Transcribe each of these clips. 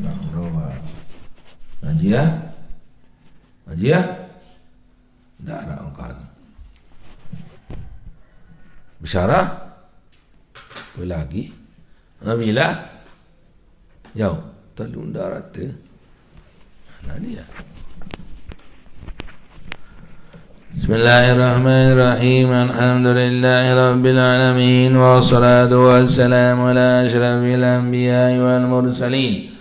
Bang Doa. Ngaji ya? Ngaji ya? Tidak ada angkat. Bisyarah? Apa lagi? Nabilah? Jauh. Talung darat tu. Mana dia? Bismillahirrahmanirrahim. Alhamdulillahi Rabbil Alamin. Wassalatu wassalamu ala ashrafil anbiya'i wal mursalin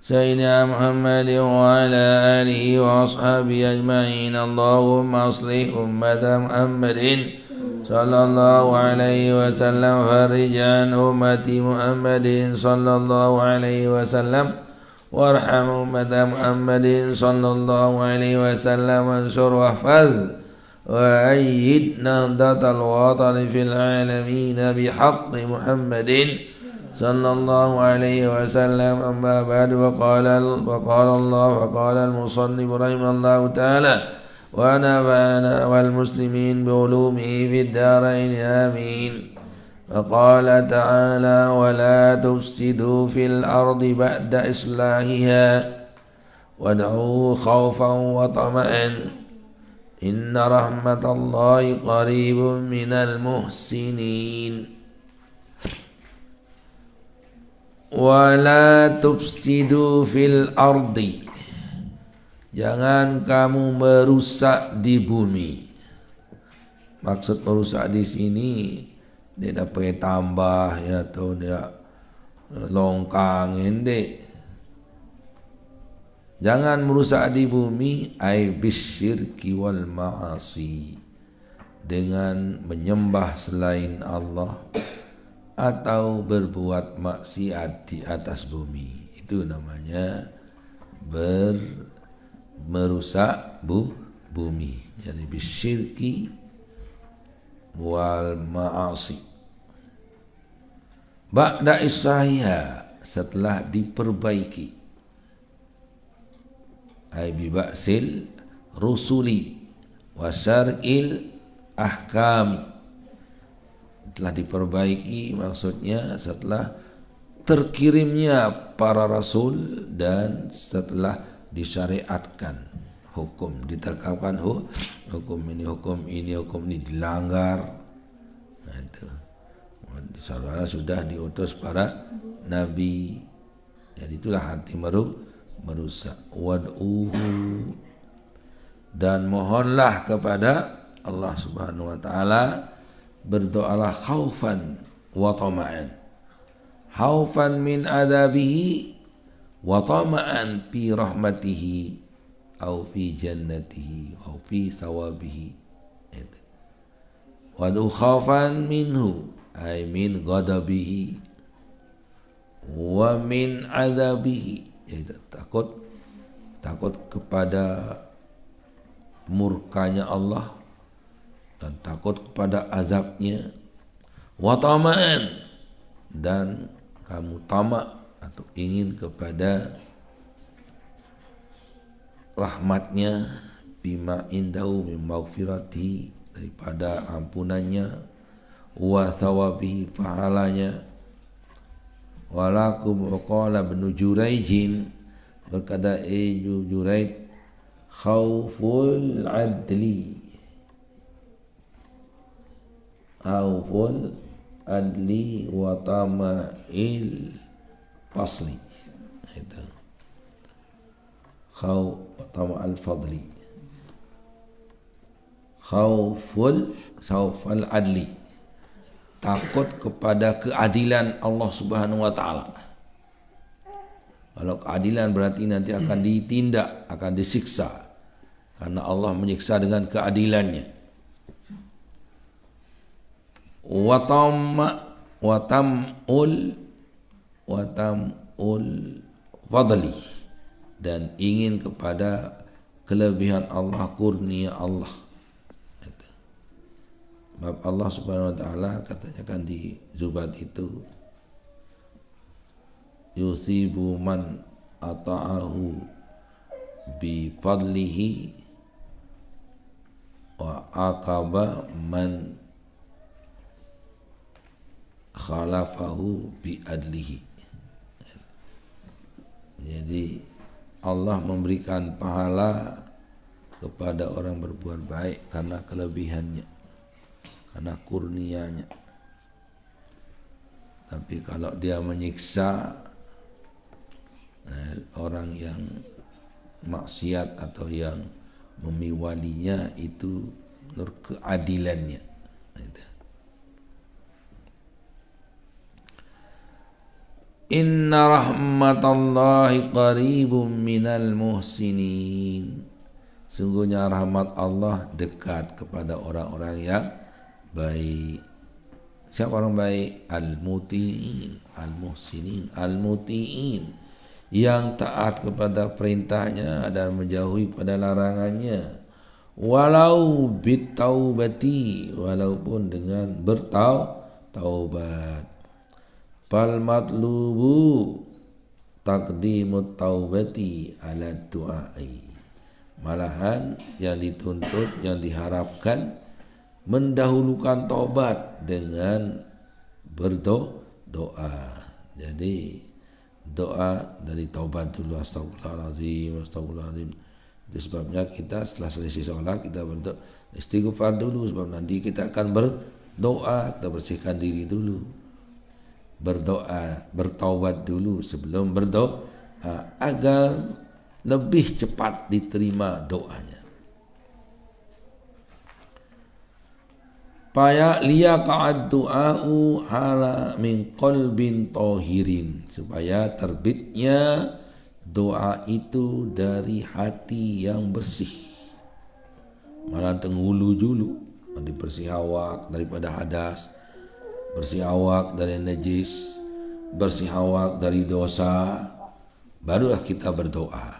Sayyidina Muhammadin wa ala alihi wa ashabihi ajma'in. Allahumma aslih ummata Muhammadin sallallahu alaihi wasallam, farij an ummati Muhammadin sallallahu alaihi wasallam, warham ummata Muhammadin sallallahu alaihi wasallam, wansur wahfaz wa ayyid nahdatal watani fil alamin bihaqqi Muhammadin sallallahu alaihi wasallam. Amma ba'du. Wa qala Allah wa qala al-musannif rahimahullahu ta'ala wa nafa'ana wal muslimin bi ulumihi fid darain amin. Wa qala ta'ala wa la tufsidu fil ardi ba'da islahiha wad'u khawfan wa tama'an inna rahmatallahi qaribun minal muhsinin. Wa la tufsidu fil ardi, jangan kamu merusak di bumi. Maksud merusak di sini dia dah pakai tambah ya, atau dia longkang ende. Jangan merusak di bumi ai bisyirki wal ma'asi, dengan menyembah selain Allah atau berbuat maksiat di atas bumi. Itu namanya merusak bumi. Jadi bisyirki wal ma'asi. Ba'da islahiha, setelah diperbaiki. Ai bi ba'sil rusuli wa syar'il ahkami, telah diperbaiki maksudnya setelah terkirimnya para rasul dan setelah disyariatkan hukum, ditetapkan hukum ini dilanggar. Nah, itu sudah diutus para nabi. Jadi itulah hati merusak. Wad'uhu, dan mohonlah kepada Allah Subhanahu wa taala, berdoalah khaufan wa tama'an. Khaufan min adabihi wa tama'an fi rahmatihi au fi jannatihi au fi sawabihi. Wad'u khaufan minhu ay min ghadabihi wa min adabihi, yaitu takut kepada murkanya Allah dan takut kepada azabnya. Wa tama'an, dan kamu tamak atau ingin kepada rahmatnya, bima indahu min maghfirati, daripada ampunannya, wa thawabihi, pahalanya. Walakum qala ibn Jurayjin, berkata Ibnu Jurayj, khauful adli wa tama'il fasli. Itu khauf tama'al fadli, khauful adli, takut kepada keadilan Allah Subhanahu wa taala. Kalau keadilan berarti nanti akan ditindak, akan disiksa, karena Allah menyiksa dengan keadilannya. Watamul fadli, dan ingin kepada kelebihan Allah, kurnia Allah. Sebab Allah Subhanahu wa taala katanya kan di Zubat itu, yusibu man ata'ahu bi fadlihi wa aqaba man khalafahu bi adlihi. Jadi Jadi Allah memberikan pahala kepada orang berbuat baik karena kelebihannya, karena kurnianya. Tapi kalau dia menyiksa orang yang maksiat atau yang memiwalinya, itu menurut keadilannya. Inna rahmatallahi qaribum minal muhsinin. Sungguhnya rahmat Allah dekat kepada orang-orang yang baik. Siapa orang baik? Al-muti'in, al-muhsinin, al-muti'in, yang taat kepada perintahnya dan menjauhi pada larangannya. Walau bitaubati, walaupun dengan bertaubat. Fal matlubu taqdimut taubati ala du'ai. Malahan yang dituntut, yang diharapkan, mendahulukan taubat dengan berdoa. Jadi doa dari taubat dulu, astagfirullahaladzim, astagfirullahaladzim. Itu sebabnya kita setelah selesai sholat kita berdoa istighfar dulu, sebab nanti kita akan berdoa, kita bersihkan diri dulu. Berdoa, bertaubat dulu sebelum berdoa, agar lebih cepat diterima doanya. Supaya liyaqa'ad du'a'u hala min qalbin tahirin, supaya terbitnya doa itu dari hati yang bersih. Malah tenghulu dulu, bersih awak daripada hadas, bersih awak dari najis, bersih awak dari dosa, barulah kita berdoa.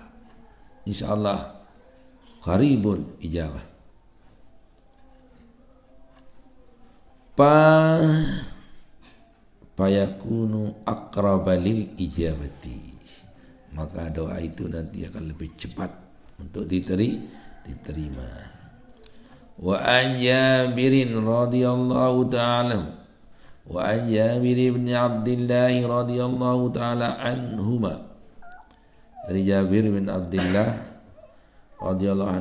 InsyaAllah qaribun ijabah. Fayakunu aqraba lil ijabati, maka doa itu nanti akan lebih cepat untuk diterima. Wa an Jabirin radhiyallahu ta'ala, wa an Jabir bin Abdullah radhiyallahu ta'ala anhuma, dari Jabir bin Abdullah radhiyallahu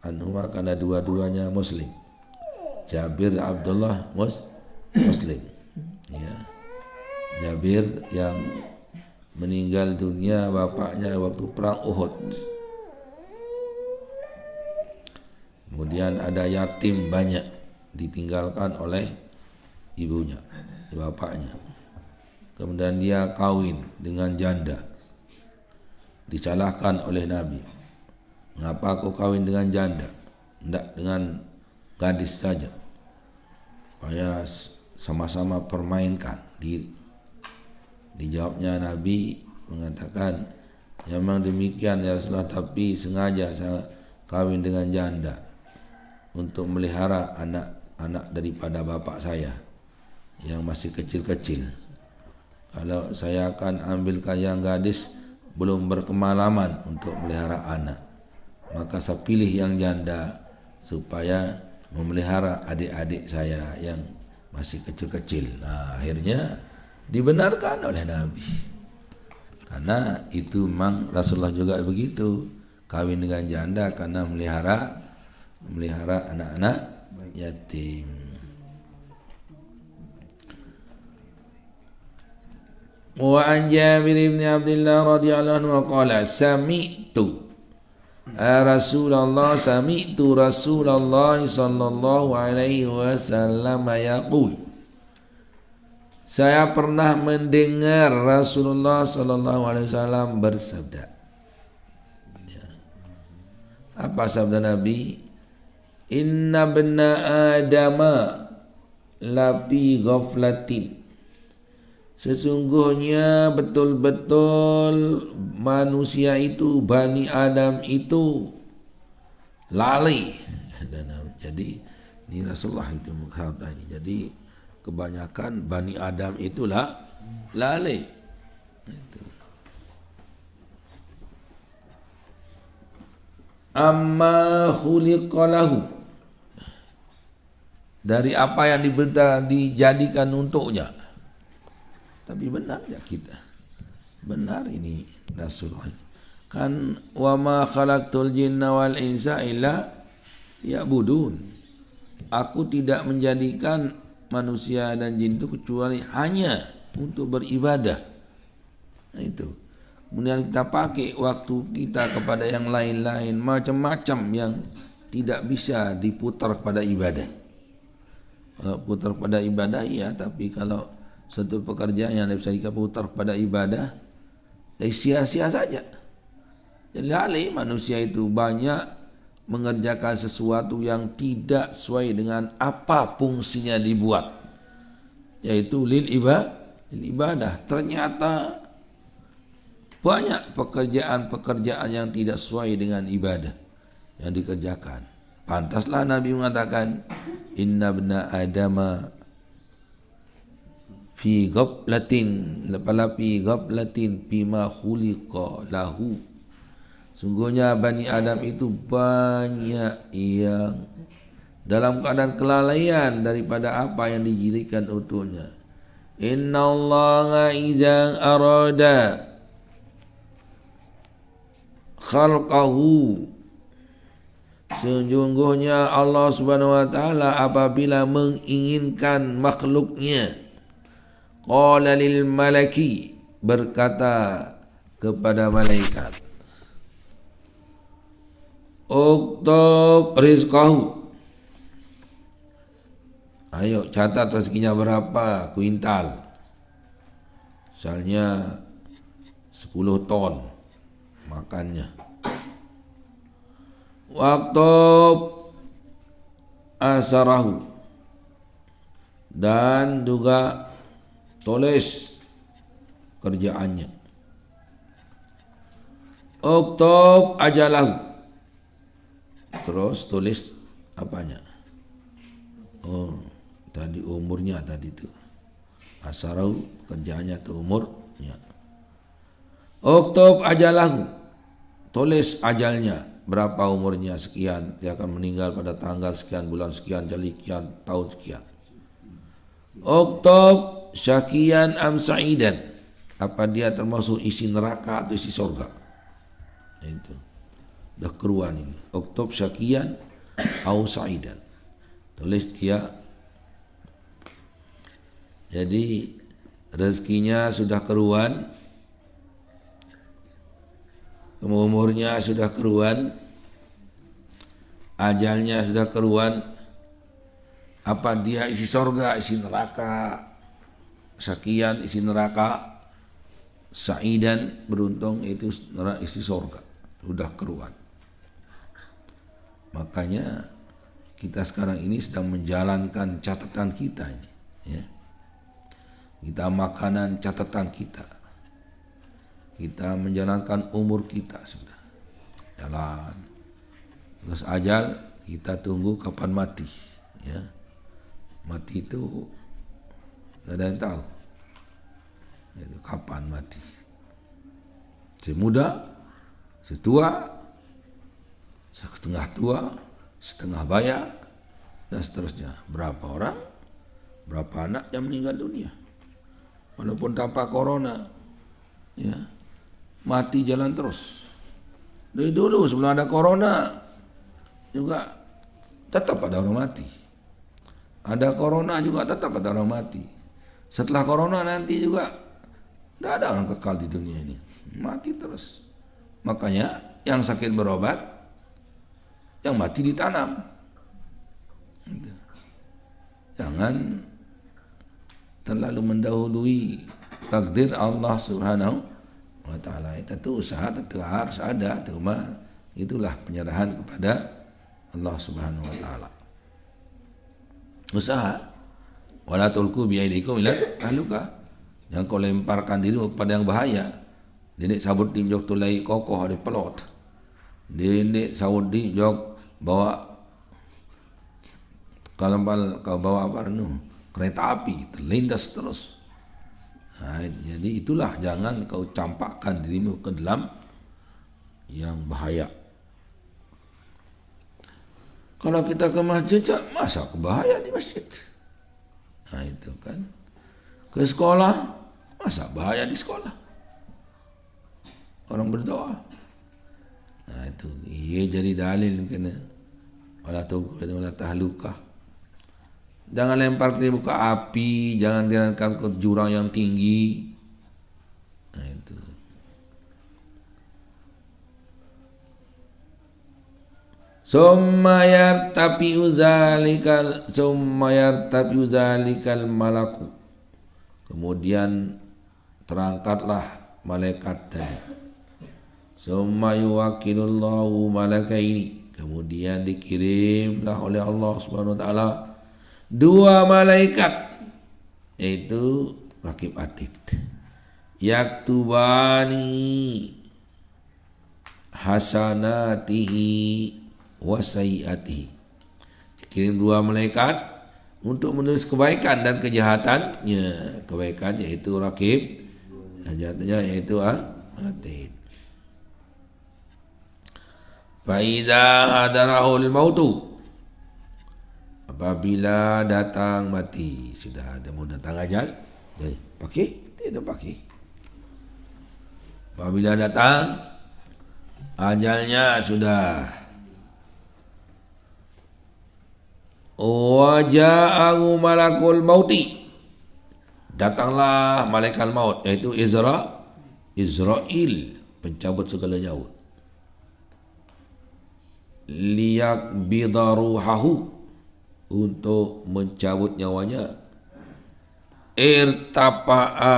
anhuma, karena dua-duanya muslim. Jabir Abdullah muslim, ya. Jabir yang meninggal dunia bapaknya waktu perang Uhud. Kemudian ada yatim banyak ditinggalkan oleh ibunya, bapaknya. Kemudian dia kawin dengan janda. Disalahkan oleh Nabi. Mengapa kau kawin dengan janda? Tidak dengan gadis saja, supaya sama-sama permainkan diri. Dijawabnya Nabi mengatakan, memang demikian ya Rasulullah, tapi sengaja saya kawin dengan janda untuk melihara anak-anak daripada bapak saya yang masih kecil-kecil. Kalau saya akan ambilkan yang gadis belum berkemalaman untuk melihara anak, maka saya pilih yang janda supaya memelihara adik-adik saya yang masih kecil-kecil. Nah, akhirnya dibenarkan oleh Nabi. Karena itu memang Rasulullah juga begitu, kawin dengan janda karena memelihara anak-anak yatim. Wa an Jabir bin Abdullah radhiyallahu anhu qala sami'tu Rasulullah sallallahu alaihi wasallam yaqul, saya pernah mendengar Rasulullah sallallahu alaihi wasallam bersabda. Apa sabda Nabi? Inna bna adama lafi ghaflatin, sesungguhnya betul-betul manusia itu, Bani Adam itu lalai. Jadi ini Rasulullah itu mengatakan ini. Jadi kebanyakan Bani Adam itulah lalai. Amma khuliqalahu, dari apa yang dijadikan untuknya. Tapi benar ya kita Benar ini Rasulullah. Kan wa ma khalaqtul jinna wal insa illa ya'budun. Aku tidak menjadikan manusia dan jin itu kecuali hanya untuk beribadah. Nah, itu. Kemudian kita pakai waktu kita kepada yang lain-lain, macam-macam yang tidak bisa diputar pada ibadah. Kalau putar pada ibadah iya, tapi kalau satu pekerjaan yang bisa diputar pada ibadah, sia-sia saja. Jadi manusia itu banyak mengerjakan sesuatu yang tidak sesuai dengan apa fungsinya dibuat, yaitu lil ibadah. Ternyata banyak pekerjaan-pekerjaan yang tidak sesuai dengan ibadah yang dikerjakan. Pantaslah Nabi mengatakan, inna bna adama fi ghaflatin bima khuliqa lahu. Sungguhnya Bani Adam itu banyak yang dalam keadaan kelalaian daripada apa yang dijadikan untuknya. Inna Allah idza arada khalqahu, sesungguhnya Allah Subhanahu wa taala apabila menginginkan makhluknya, qala lil malaki, berkata kepada malaikat, uktub rizqahu, ayo catat rezekinya berapa kuintal, misalnya 10 ton makannya. Waktub asarahu, dan juga tulis kerjaannya. Uktub ajalahu, terus tulis apanya? Oh, tadi umurnya tadi itu. Asarahu kerjaannya itu umurnya. Uktub ajalahu, tulis ajalnya, berapa umurnya, sekian, dia akan meninggal pada tanggal sekian, bulan sekian, jali sekian, tahun sekian. Uktub syakian am sa'idan, apa dia termasuk isi neraka atau isi surga. Itu dah keruan ini. Uktub syakian au sa'idan, tulis dia. Jadi rezekinya sudah keruan, umurnya sudah keruan, ajalnya sudah keruan, apa dia isi surga, isi neraka, syakian isi neraka, sa'idan beruntung itu isi surga, sudah keruan. Makanya kita sekarang ini sedang menjalankan catatan kita ini, ya. Kita makanan catatan kita. Kita menjalankan umur kita sudah jalan. Terus ajal kita tunggu kapan mati, ya. Mati itu tidak ada yang tahu. Itu kapan mati. Semuda, setua, setengah tua, setengah baya, dan seterusnya. Berapa orang, berapa anak yang meninggal dunia. Walaupun tanpa corona, ya, mati jalan terus. Dari dulu sebelum ada corona juga tetap ada orang mati. Ada corona juga tetap ada orang mati. Setelah corona nanti juga tidak ada orang kekal di dunia ini, mati terus. Makanya yang sakit berobat, yang mati ditanam. Jangan terlalu mendahului takdir Allah Subhanahu wa ta'ala. Itu usaha tentu harus ada, itulah penyerahan kepada Allah Subhanahu wa ta'ala. Usaha, wala tulqu bi aydikum ila tahluka, jangan kau lemparkan diri kepada yang bahaya. Dene sabut di jok tulai kokoh di pelot, dene sabut di jok bawa kalambal kau bawa apa kereta api terlindas terus. Nah, jadi itulah, jangan kau campakkan dirimu ke dalam yang bahaya. Kalau kita ke masjid, masa ke bahaya di masjid? Nah itu kan. Ke sekolah, masa bahaya di sekolah? orang berdoa. Nah itu ia jadi dalil kena wala tahlukah. Jangan lempar ke muka api, jangan dilemparkan ke jurang yang tinggi. Nah itu. Summa yartafi'u zalikal malaku. Kemudian terangkatlah malaikat tadi. Summa yuwakilullahu malakaini. Kemudian dikirimlah oleh Allah Subhanahu wa taala dua malaikat, yaitu Raqib Atid, yaktubani hasanatihi wa sayyiatihi. Dikirim dua malaikat untuk menulis kebaikan dan kejahatannya. Kebaikan yaitu Raqib, kejahatannya yaitu Atid. Fa idza hadarahul mautu, apabila datang mati, sudah ada mau datang ajal, jadi pakai, tidak pakai. Apabila datang ajalnya sudah, waja'ahu malakul mauti, datanglah malaikat maut, yaitu Israel, pencabut segala nyawa. Liyaqbida ruhahu, untuk mencabut nyawanya. Irtapa'a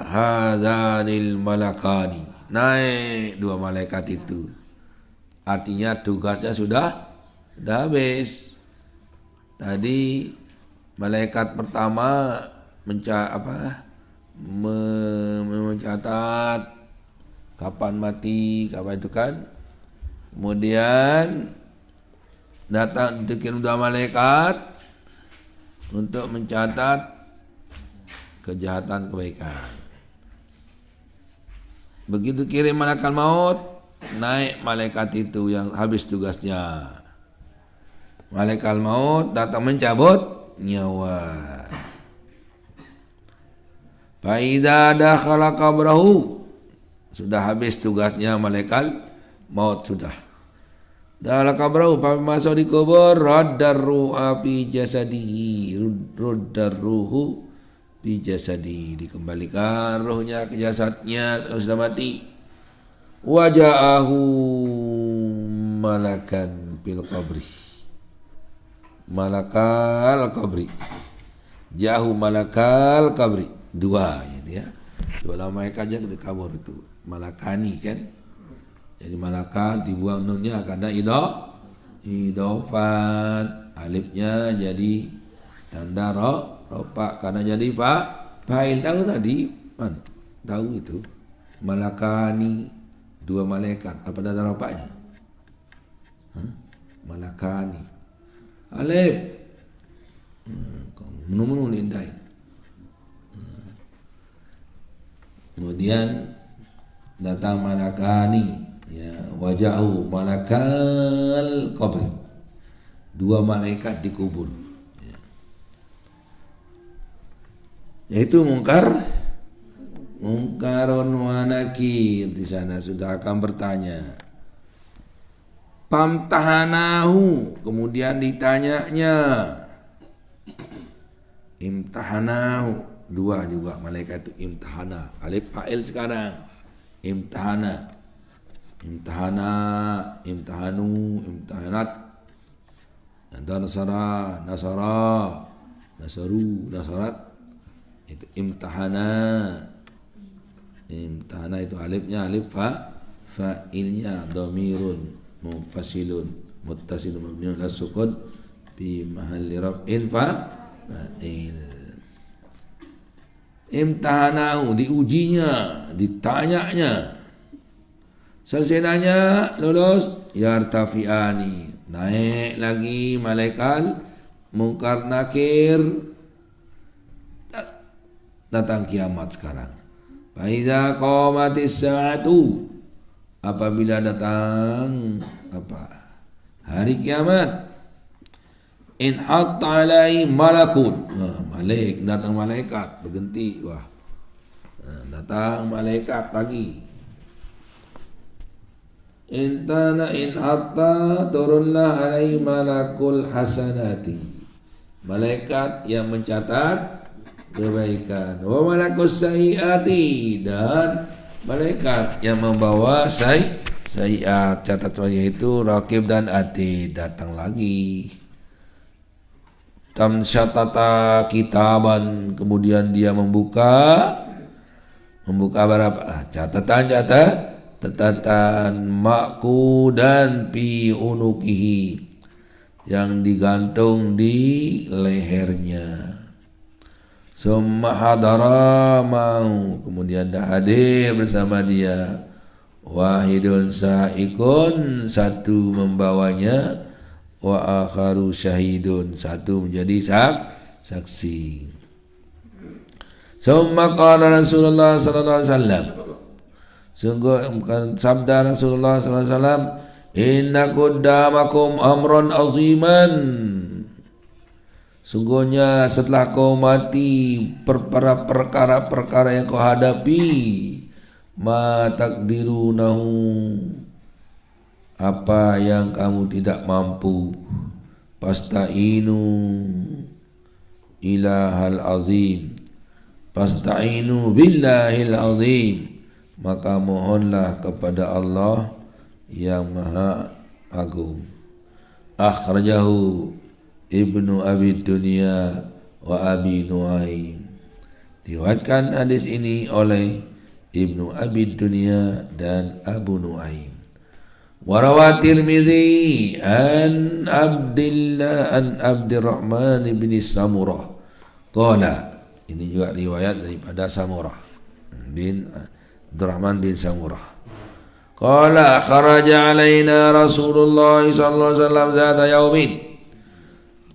hadanil malakani, naik dua malaikat itu. Artinya tugasnya sudah habis. Tadi malaikat pertama mencatat kapan mati, kapan itu kan. Kemudian datang dikirim dua malaikat untuk mencatat kejahatan kebaikan. Begitu kirim malaikat maut, naik malaikat itu yang habis tugasnya. Malaikat maut datang mencabut nyawa. Fa idza dakhala qabrahu, sudah habis tugasnya malaikat maut sudah. Dalam kabrau masuk di kubur, raddar ruha fi jasadihi, raddar ruhu fi jasadihi, dikembalikan rohnya ke jasadnya sudah mati. Waja'ahu malakan fil qabri, malakal qabri, jahu malakal qabri, dua ya, dua malaikat aja di kubur itu, malakani kan. Jadi malaikat dibuang nunnya karena idofat, alifnya jadi tanda ropak karena jadi fa'il. Tahu tadi man, tahu itu malakani, dua malaikat, apa tanda ropaknya? Malakani alif menu lindai. Kemudian datang malakani, ya, wajahu malakal qabr, dua malaikat di kubur, ya. Yaitu mungkarun wa nakir. Di sana sudah akan bertanya. Pamtahanahu, kemudian ditanyanya. Imtahanahu, dua juga malaikat itu imtahana, alif fa'il sekarang. Imtahana, imtahanu, imtahanat. Dan nasaru, nasarat. Itu imtahana. Imtahana itu alifnya alif fa'ilnya dhamirun munfasilun muttasilun mabniun ala sukun fi mahalli raf'in fa'il. Imtahanahu, diujinya, ditanyanya. Selesai nanya, lulus, yartafi'ani, naik lagi malaikat mungkar nakir, datang kiamat sekarang. Fa iza qamatis sa'atu, apabila datang hari kiamat, in hatta alai malakun, datang malaikat berganti, datang malaikat lagi. intana in hatta turunlah alaihi malakul hasanati, malaikat yang mencatat kebaikan, wa malakus sayyiati, dan malaikat yang membawa sayyiat, catatannya itu raqib dan atid, datang lagi. Tamsyatata kitaban, kemudian dia membuka berapa? Catatan makudan fi unukihi, yang digantung di lehernya. Summa hadara mau, kemudian dah hadir bersama dia. Wahidun sa'ikun, satu membawanya. Wa akharu syahidun, satu menjadi saksi. Summa qala Rasulullah sallallahu alaihi wasallam, sungguh sabda Rasulullah sallallahu alaihi wasallam, inna qaddamakum amran aziman, sungguhnya setelah kau mati perkara-perkara yang kau hadapi, ma takdirunahu, apa yang kamu tidak mampu, fasta'inu ilahal azim, fasta'inu billahil azim, maka mohonlah kepada Allah yang maha agung. Akhrajahu Ibnu Abi Dunya wa Abi Nuaim, diriwayatkan hadis ini oleh Ibnu Abi Dunya dan Abu Nuaim. Warawat Tirmidzi an Abdurrahman bin Samurah qala, ini juga riwayat daripada Samurah bin Abdurrahman bin Samurah qala kharaja alaina Rasulullah sallallahu alaihi wasallam zata yaumin,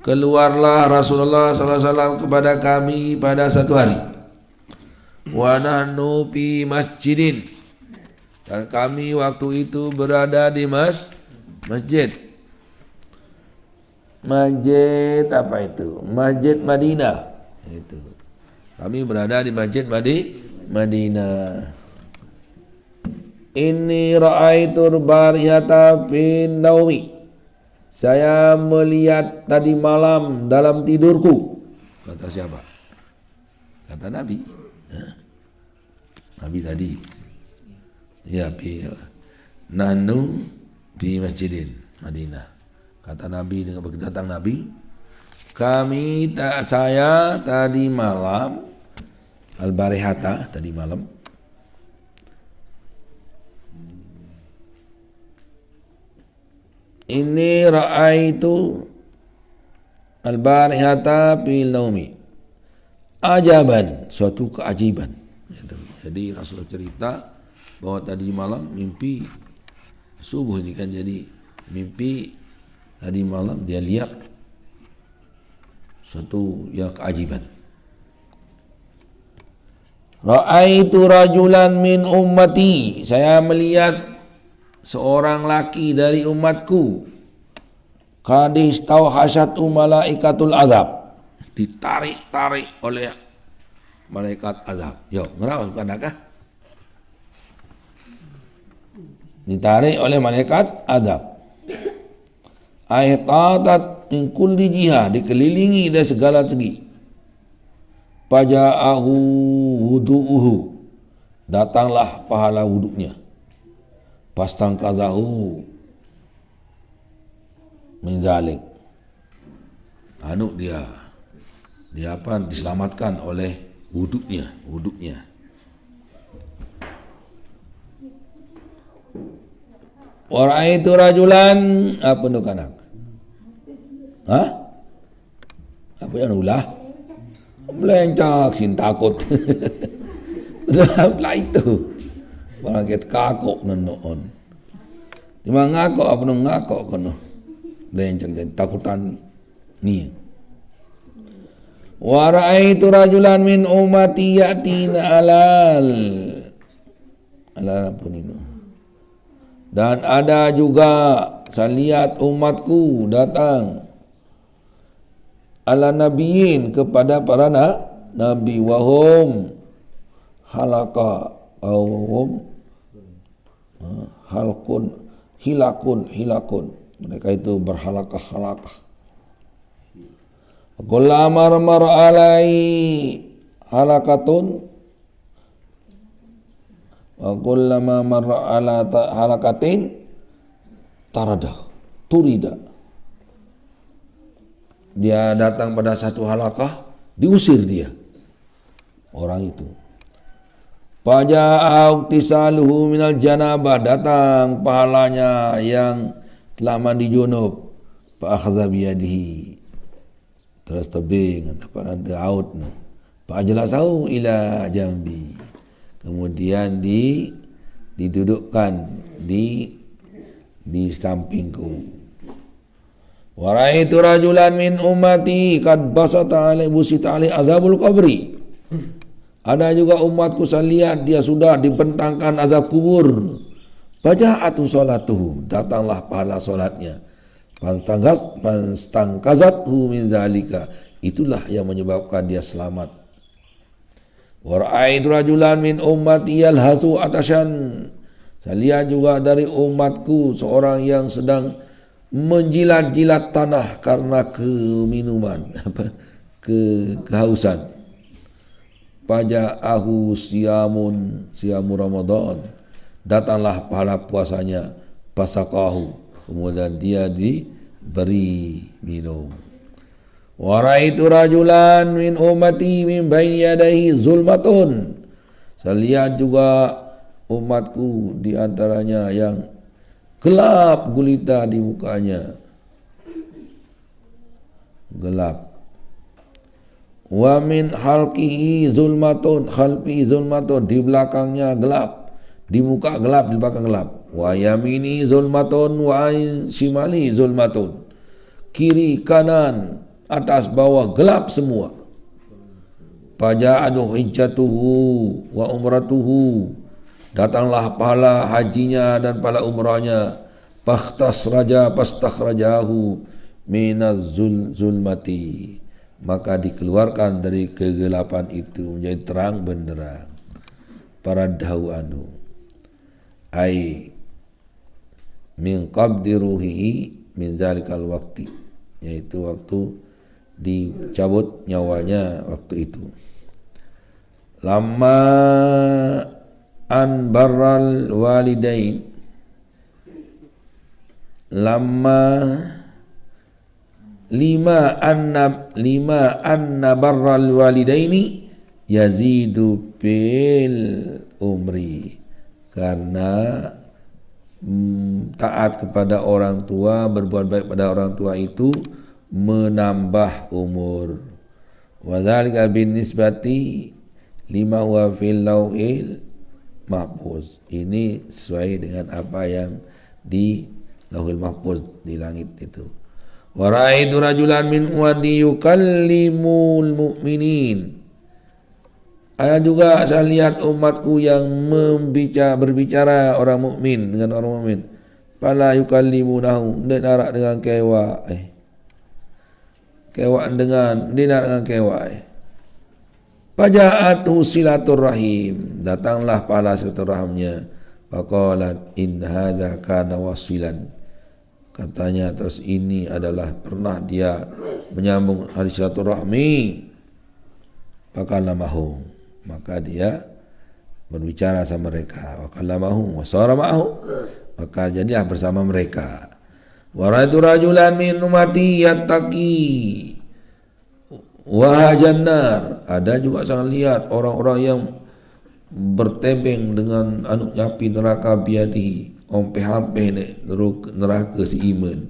keluarlah Rasulullah sallallahu alaihi wasallam kepada kami pada satu hari, wa nahnu fi masjidin, dan kami waktu itu berada di masjid apa itu? Masjid Madinah. Itu. Kami berada di masjid Madinah. Inni ra'aitu bariyata bin naumi, saya melihat tadi malam dalam tidurku. Kata siapa? Kata Nabi. Nabi tadi. Ya, nahnu di masjidin Madinah. Kata Nabi dengan begitu datang Nabi, saya tadi malam, al-barihata, tadi malam, ini ra'aitu al-barihata fil naumi ajaban, suatu keajiban. Jadi Rasulullah cerita bahwa tadi malam mimpi subuh ini kan, jadi mimpi tadi malam dia lihat suatu yang keajiban. Ra'aitu rajulan min ummati, saya melihat seorang laki dari umatku, kadis tauhasatu malaikatul azab, ditarik-tarik oleh malaikat azab. Yo, ngerawas bukan kah? Ditarik oleh malaikat azab. Aitatat min kulli jihah, dikelilingi dari segala segi. Faja'ahu wudu'uhu, datanglah pahala wuduknya. Fastangqadhahu min zalik, dia diselamatkan oleh wuduknya. Wa ra'aitu rajulan, apa tu kanak? Apa yang ulah? Melencak sin takut. Lah itu. Orang kita kakok nonon. Cuma ngakok apa nong ngakok kono. Melencak jadi takutan ni. Wa ra'aitu rajulan min ummati yatina alal pun ini. Dan ada juga saya lihat umatku datang ala nabiyin, kepada para nabi, wahum halaka awum halkun hilakun. Mereka itu berhalakah-halakah. Kullama mar alai halakatun wa kullama marra ala halakatin turida. Dia datang pada satu halakah, diusir dia orang itu. Faja'au tisaluhu minal janabah, datang pahalanya yang telah mandi junub. Fa akhadha biyadihi, terus tebing atau pada out. Fa ajlasahu ila jambi, kemudian didudukkan di sampingku. Wa ra'aitu rajulan min ummati qad basata alaihi busita alaihi azabul qabri. Ada juga umatku, saya lihat dia sudah dibentangkan azab kubur. Baja'atu sholatuhu, datanglah pahala solatnya. Pastangkazathu min zalika, itulah yang menyebabkan dia selamat. Wa ra'aitu rajulan min ummati yalhasu atashan, saya lihat juga dari umatku seorang yang sedang menjilat-jilat tanah karena keminuman, kehausan. Faja'ahu siyamu Ramadan, datanglah pahala puasanya. Fasaqahu, kemudian dia diberi minum. Wa ra'aitu rajulan min ummati min baini yadayhi zulmatun, saya lihat juga umatku di antaranya yang gelap gulita di mukanya, gelap. Wa min halqihi zulmatun, khalfi zulmatun, di belakangnya gelap, di muka gelap, di belakang gelap. Wa yamini zulmatun wa shimali zulmatun, kiri kanan atas bawah gelap semua. Faja'adu hijjatuhu wa umratuhu, datanglah pahala hajinya dan pahala umrahnya. Pastakhrajahu minaz zulmati, maka dikeluarkan dari kegelapan itu menjadi terang benderang. Paradahu anu ai min qabdi ruhihi min zalikal waqti, yaitu waktu dicabut nyawanya waktu itu. Lama an barral walidain, lima anna barral walidaini yazidu bil umri, karena taat kepada orang tua, berbuat baik pada orang tua itu menambah umur. Wa dzalika bin nisbati lima huwa fil lauhil mahfuz, ini sesuai dengan apa yang di lauhil mahfuz, di langit itu. Wa ra'aitu rajulan min ummati yukallimul mu'minin, ada juga saya lihat umatku yang berbicara orang mukmin dengan orang mukmin. Fala yukallimunahu, dia dengan kewa, dengan kewa. Faja'atu silaturrahim, datanglah pahala silaturahimnya. Faqalat in hadza kana wasilan, katanya terus ini adalah pernah dia menyambung hari silaturahmi. Fakallamahum, maka dia berbicara sama mereka. Wakallamahum wasara ma'ahu, maka jadilah bersama mereka. Wa ra'aitu rajulan min ummati yattaqi wa jannar, ada juga saya lihat orang-orang yang bertebeng dengan api neraka biadihi, ompe-hampe neraka si iman.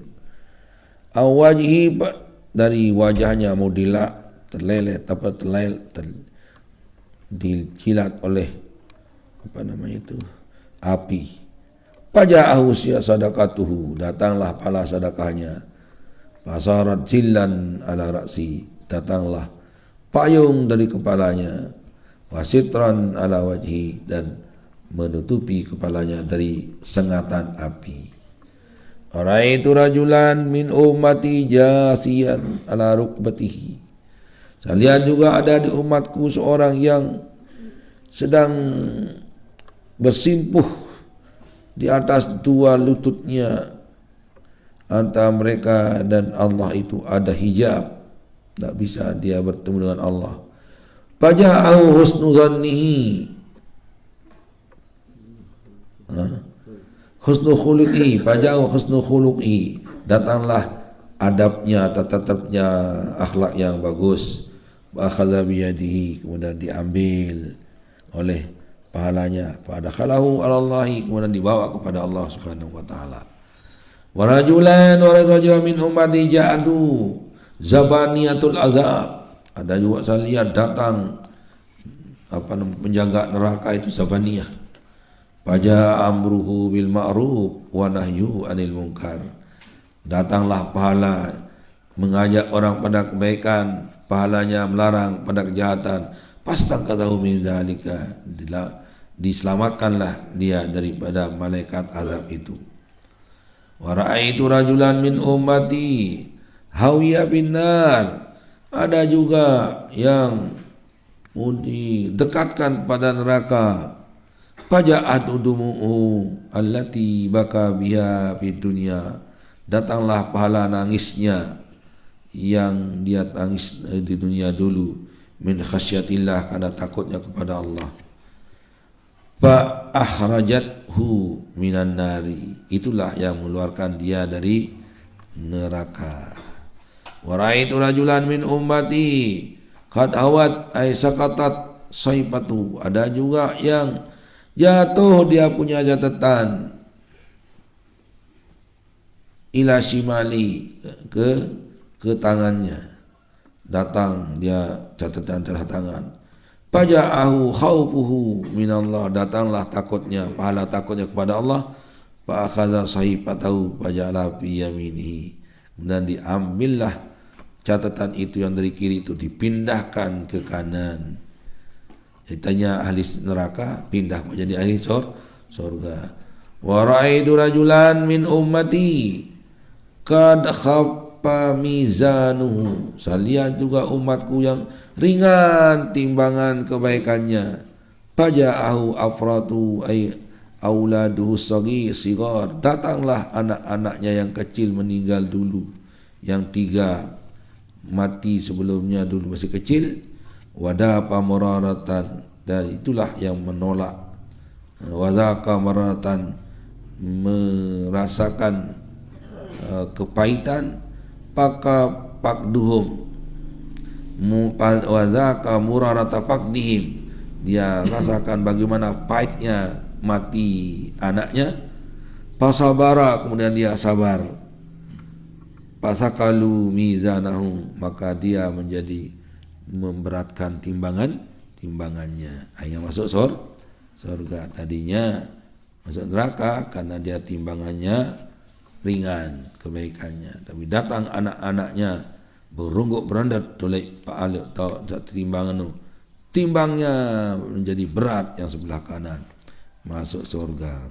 Awajhi, dari wajahnya mudila terlelet dijilat oleh api. Faja'ahu sadaqatuhu, datanglah pahala sedekahnya. Fasarat zillan ala ra'si, datanglah payung dari kepalanya. Wasitran ala wajhi, dan menutupi kepalanya dari sengatan api. Ra'aitu rajulan min ummati jasiyan ala rukbatihi, saya lihat juga ada di umatku seorang yang sedang bersimpuh di atas dua lututnya. Antara mereka dan Allah itu ada hijab, tak bisa dia bertemu dengan Allah. Faja'ahu husnu zannihi, husnu khuluqi, faja'ahu husnu khuluqi, datanglah adabnya, tata tertibnya, akhlak yang bagus. Akhadha biyadihi, kemudian diambil oleh pahalanya. Fadakhalahu alallahi, kemudian dibawa kepada Allah Subhanahu wa taala. Wa rajulan min ummati ja'adu zabaniyatul azab. Ada juga saya lihat datang penjaga neraka itu zabaniyah. Faja amruhu bil ma'ruf wa nahyu anil munkar. Datanglah pahala mengajak orang pada kebaikan, pahalanya melarang pada kejahatan. Pastaqadahu min zalika, diselamatkanlah dia daripada malaikat azab itu. Wa ra'aitu rajulan min ummati hawiya binnar. Ada juga yang didekatkan pada neraka. Faja'at udumu'u allati baka biha fid dunya. Datanglah pahala nangisnya yang dia tangis di dunia dulu, min khasyatillah, karena takutnya kepada Allah. Fa akhrajathu minan nari, itulah yang mengeluarkan dia dari neraka. Wa ra'aitu rajulan min ummati qad awat ay saqatat saibatu. Ada juga yang jatuh dia punya catatan ila shimali, ke tangannya, datang dia catatan tanda tangan. Faja'ahu khaufuhu minallah, datanglah takutnya, pahala takutnya kepada Allah. Fa akhadha sahifatahu faja'ala fi yaminihi, kemudian diambillah catatan itu yang dari kiri itu dipindahkan ke kanan. Ceritanya ahli neraka pindah menjadi ahli surga. Wa ra'aitu rajulan min ummati qad khaffa mizanuhu. Saya lihat juga umatku yang ringan timbangan kebaikannya. Faja'ahu afratu ay auladuhu sigar. Datanglah anak-anaknya yang kecil meninggal dulu, yang 3 mati sebelumnya dulu masih kecil. Wadapa muraratan, dan itulah yang menolak. Wadaka mararatan, merasakan kepahitan. Paka pakduhum, wadaka murarata pakdihim, dia rasakan bagaimana pahitnya mati anaknya. Pasabara, kemudian dia sabar. Pasakalu mizanahu, maka dia menjadi memberatkan timbangannya. Yang masuk surga, tadinya masuk neraka karena dia timbangannya ringan kebaikannya, tapi datang anak-anaknya berungguk berandat oleh Pak Ali atau timbangnya menjadi berat yang sebelah kanan, masuk surga.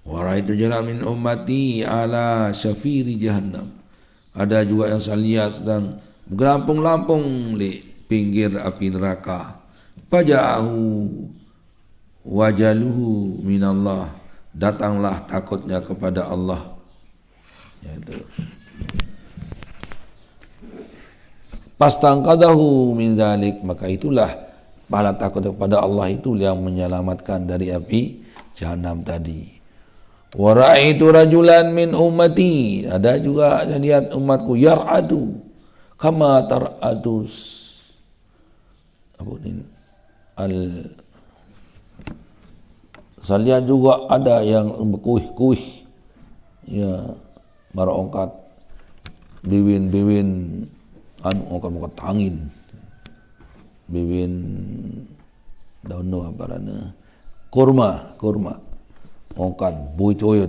Wa ra'aitu jalan min ummati ala syafiri jahannam. Ada juga yang saya lihat sedang berlampung-lampung di pinggir api neraka. Faja'ahu wajaluhu minallah, datanglah takutnya kepada Allah. Yaitu pastangqadahu min zalik, maka itulah pahala takut kepada Allah itu yang menyelamatkan dari api jahanam tadi. Wa ra'aitu rajulan min ummati, ada juga saya lihat umatku yar'adu kama tar'adus saya lihat juga ada yang berkuih-kuih, ya, marongkat biwin ongkat angin, biwin daun apa rana kurma ongkat buyut.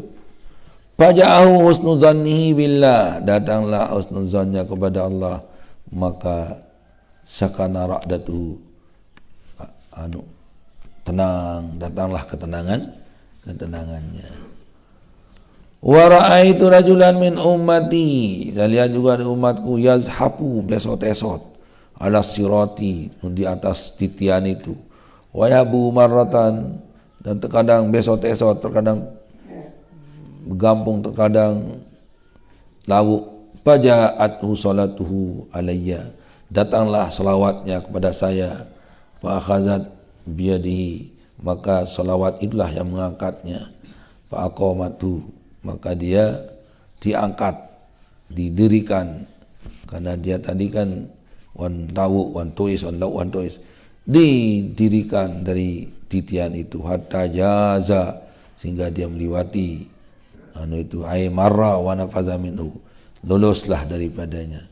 Faja'ahu husnu zannihi billah, datanglah husnu zannya kepada Allah, maka sakana ra'datu, tenang, datanglah ketenangannya. Wa ra'aitu rajulan min ummati, saya lihat juga di umatku yazhafu besot-esot ala sirati, di atas titian itu. Wa yabu marratan, dan terkadang besok-esok, terkadang bergampung, terkadang lawuk. Faja'athu salatuhu alayya, datanglah salawatnya kepada saya. Fa akhazat biyadihi, maka salawat itulah yang mengangkatnya. Fa aqamatu, maka dia diangkat, didirikan, karena dia tadi kan wan tuis, didirikan dari titian itu hatta jaza, sehingga dia melewati itu ay marra wa nafaza minhu, luluslah daripadanya.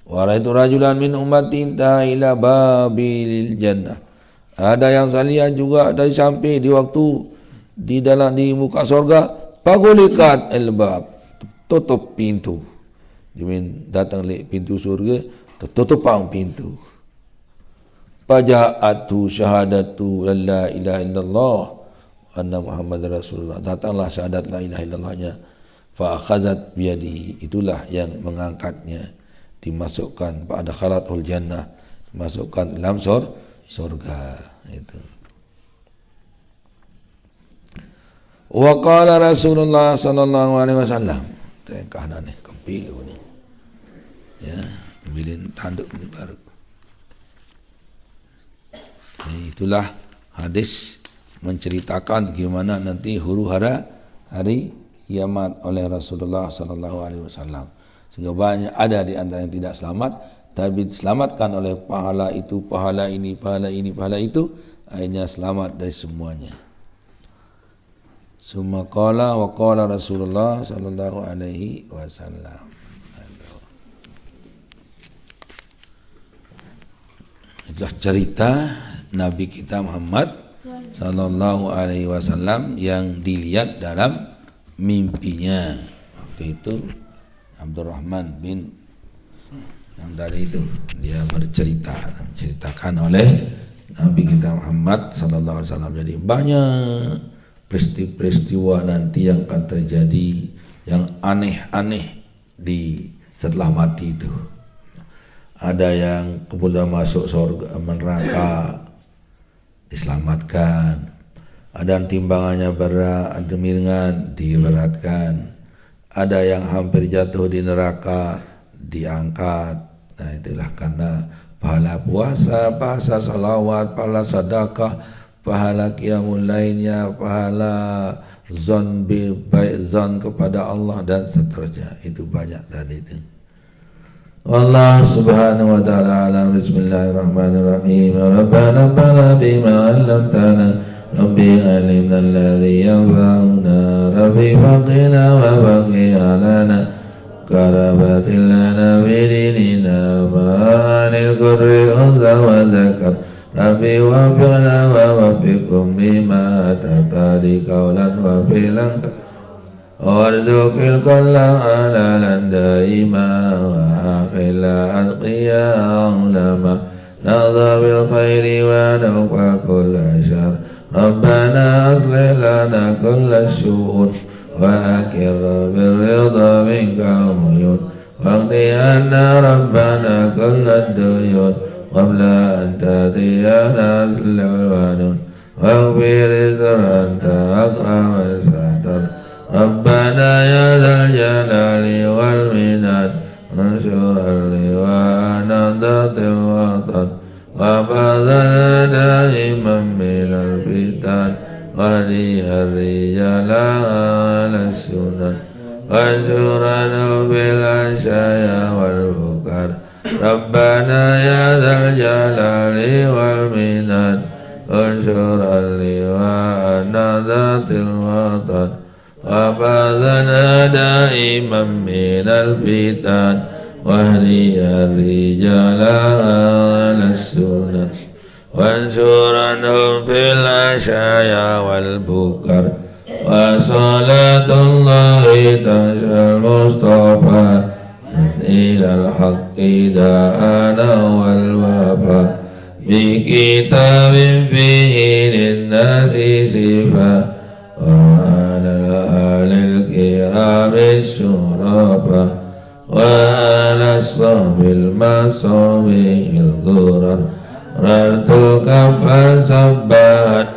Wa raitu rajulan min ummati inta ila babil jannah, ada yang saya lihat juga dari sampai di waktu di muka surga, pagulikat albab, tutup pintu. Dimin datang le pintu surga, tertutup pintu. Faja'atu syahadatu la ilaha illallah anna Muhammad Rasulullah, datanglah syahadat la ilaha illallahnya. Fa akhazat biyadihi, itulah yang mengangkatnya, dimasukkan pada khalatul jannah, dimasukkan dalam surga itu. Wa qala Rasulullah sallallahu alaihi wasallam, tengkah nih kepilu nih ya, bilin tanduk ini baru. Itulah hadis menceritakan gimana nanti huru-hara hari kiamat oleh Rasulullah sallallahu alaihi wasallam. Sehingga banyak ada di antara yang tidak selamat, tapi diselamatkan oleh pahala itu, pahala ini, pahala ini, pahala itu, akhirnya selamat dari semuanya. Summa qala wa qala Rasulullah sallallahu alaihi wasallam. Itulah cerita Nabi kita Muhammad sallallahu alaihi wasallam yang dilihat dalam mimpinya. Waktu itu Abdurrahman bin yang dari itu dia menceritakan oleh Nabi kita Muhammad sallallahu alaihi wasallam. Jadi banyak peristiwa nanti yang akan terjadi yang aneh-aneh di setelah mati itu. Ada yang kemudian masuk surga, neraka, diselamatkan. Ada yang timbangannya berat, ada miringan, diberatkan. Ada yang hampir jatuh di neraka, diangkat. Nah itulah karena pahala puasa, pahala salawat, pahala sedekah, pahala qiyamul lailnya, pahala zon baik zon kepada Allah dan seterusnya. Itu banyak tadi itu. Allah subhanahu wa ta'ala alam. Bismillahirrahmanirrahim. Rabbana bima 'allamtana Rabbi alimna alladhi yanfa'una Rabbi faqina wa baqiya lana karabatin lana bidinina ma'anil kurri unza wa zakar Rabbi wafiqna wa wafiqum lima tartadi qawlan wa filan warzuqil kulla halalan daima wa akhila atqiya ulama nadha bil khairi wa nawqa kulla syar Rabbana aslih lana kulla syu'un wa akirra bil ridha minkal uyun waqdi anna Rabbana kulla duyun qabla an tatiyana al-wanun waghfir anta akram satar Rabbana ya dzal jalali wal minad ansur al-liwa nadatil watan wa badana daiman minal fitan wa liyarrijala ala sunan wa syurana bil asyaya wal bukar Rabbana ya dzal jalali wal minad ansur al-liwa nadatil watan wa badana daiman minal fitan wahdi ar-rijala ala sunan wansuranhum fil asyaya wal bukar wa salatullahi tashal mustafa ilal haqqi da'ana wal wafa bi kitabin fihi linnasi sifa wa ala alil kirami syurafa wa ashabil masabihil ghurar ratuka fasabbahat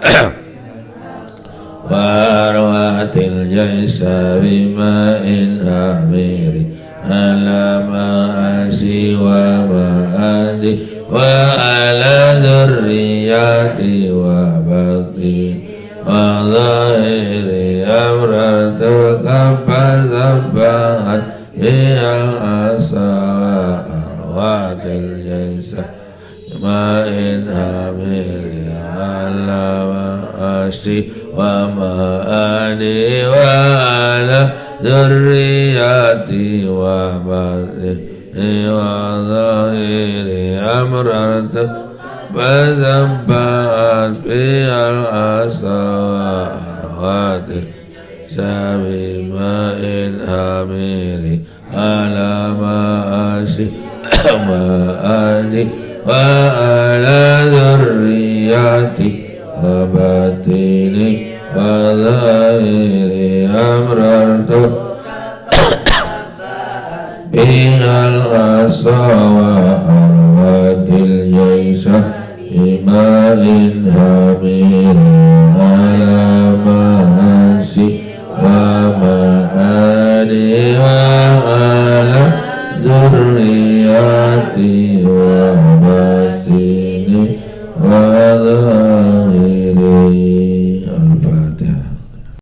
الجيش بماء أمير على مآسي ومآدي وعلى ذرياتي وبطين وظاهر أمرتك فسبحت بها الأصوات الجيش ماء أمير على مآسي ومآدي وعلى ذرياتي وبطني وظاهر أمرتك فسبحت بها الأصوات بماء أمير على مآسي ومآدي وعلى ذرياتي وبطني وظاهر أمررت بها الأصوات